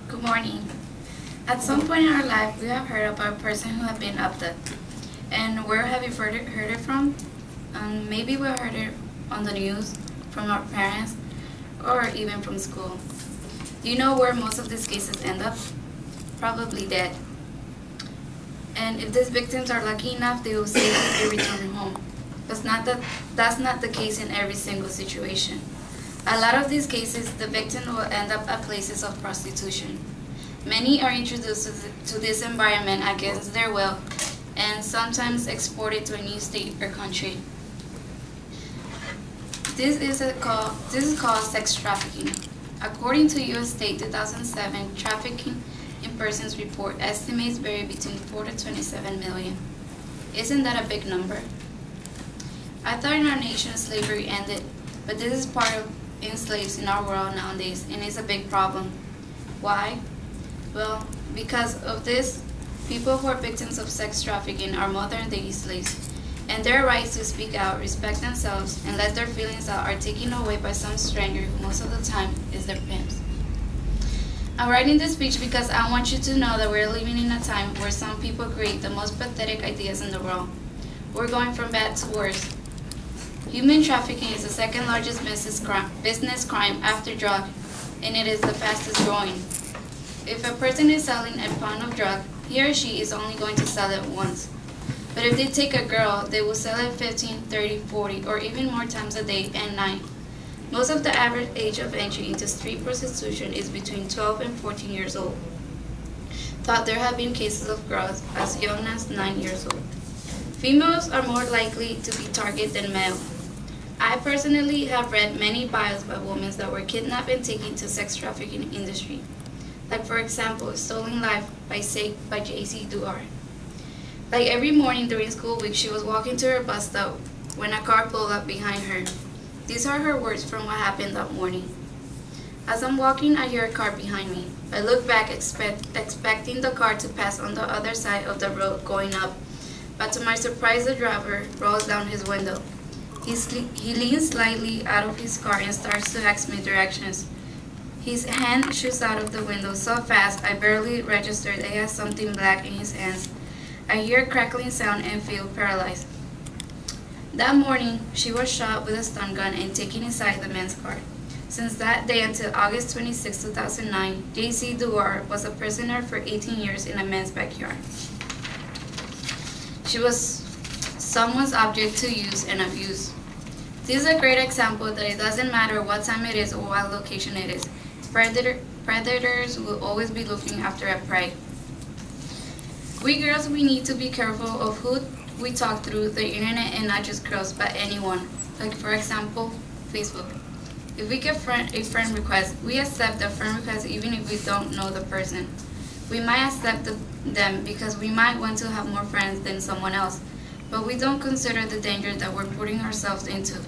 Good morning. At some point in our life, we have heard about a person who has been abducted. And where have you heard it from? Maybe we heard it on the news, from our parents, or even from school. Do you know where most of these cases end up? Probably dead. And if these victims are lucky enough, they will safely be returned home. But that's not the case in every single situation. A lot of these cases, the victim will end up at places of prostitution. Many are introduced to this environment against their will and sometimes exported to a new state or country. This is called sex trafficking. According to U.S. State 2007 Trafficking in Persons Report, estimates vary between 4 to 27 million. Isn't that a big number? I thought in our nation slavery ended, but this is part of enslaved in our world nowadays, and it's a big problem. Why? Well, because of this, people who are victims of sex trafficking are modern-day slaves, and their rights to speak out, respect themselves, and let their feelings out are taken away by some stranger who most of the time is their pimps. I'm writing this speech because I want you to know that we're living in a time where some people create the most pathetic ideas in the world. We're going from bad to worse. Human trafficking is the second largest business crime after drug, and it is the fastest growing. If a person is selling a pound of drug, he or she is only going to sell it once. But if they take a girl, they will sell it 15, 30, 40, or even more times a day and night. Most of the average age of entry into street prostitution is between 12 and 14 years old. Thought there have been cases of girls as young as 9 years old. Females are more likely to be targeted than male. I personally have read many bios by women that were kidnapped and taken to sex trafficking industry. Like for example, Stolen Life by J.C. Dugard. Like every morning during school week, she was walking to her bus stop when a car pulled up behind her. These are her words from what happened that morning. As I'm walking, I hear a car behind me. I look back expecting the car to pass on the other side of the road going up, but to my surprise the driver rolls down his window. He leans slightly out of his car and starts to ask me directions. His hand shoots out of the window so fast I barely registered that he has something black in his hands. I hear a crackling sound and feel paralyzed. That morning, she was shot with a stun gun and taken inside the man's car. Since that day until August 26, 2009, J.C. Dugard was a prisoner for 18 years in a man's backyard. She was someone's object to use and abuse. This is a great example that it doesn't matter what time it is or what location it is. Predators will always be looking after a prey. We girls, we need to be careful of who we talk through the internet, and not just girls, but anyone. Like for example, Facebook. If we get a friend request, we accept the friend request even if we don't know the person. We might accept them because we might want to have more friends than someone else, but we don't consider the danger that we're putting ourselves into.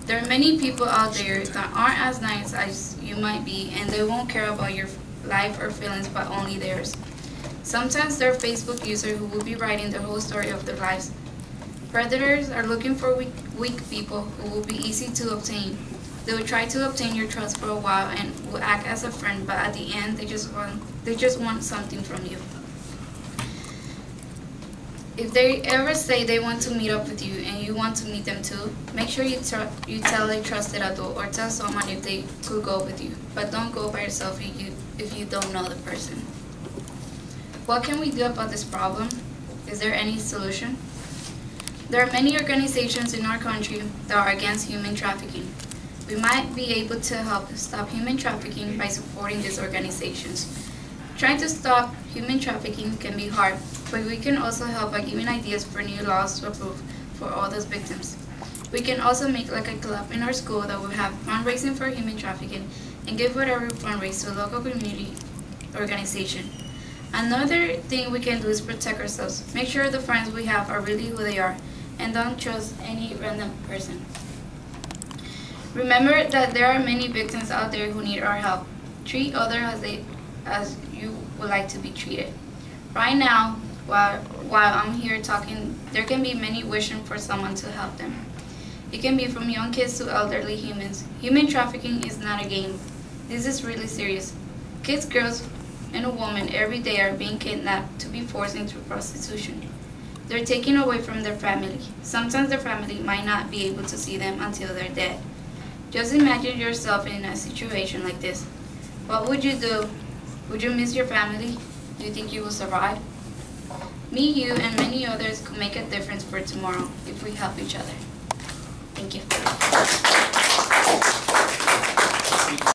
There are many people out there that aren't as nice as you might be, and they won't care about your life or feelings but only theirs. Sometimes they're Facebook users who will be writing the whole story of their lives. Predators are looking for weak people who will be easy to obtain. They will try to obtain your trust for a while and will act as a friend, but at the end they just want something from you. If they ever say they want to meet up with you and you want to meet them too, make sure you tell a trusted adult or tell someone if they could go with you. But don't go by yourself if you don't know the person. What can we do about this problem? Is there any solution? There are many organizations in our country that are against human trafficking. We might be able to help stop human trafficking by supporting these organizations. Trying to stop human trafficking can be hard, but we can also help by giving ideas for new laws to approve for all those victims. We can also make like a club in our school that will have fundraising for human trafficking and give whatever fundraise to a local community organization. Another thing we can do is protect ourselves. Make sure the friends we have are really who they are, and don't trust any random person. Remember that there are many victims out there who need our help. Treat others as you would like to be treated. Right now, while I'm here talking, there can be many wishing for someone to help them. It can be from young kids to elderly humans. Human trafficking is not a game. This is really serious. Kids, girls, and a woman every day are being kidnapped to be forced into prostitution. They're taken away from their family. Sometimes their family might not be able to see them until they're dead. Just imagine yourself in a situation like this. What would you do? Would you miss your family? Do you think you will survive? Me, you, and many others could make a difference for tomorrow if we help each other. Thank you.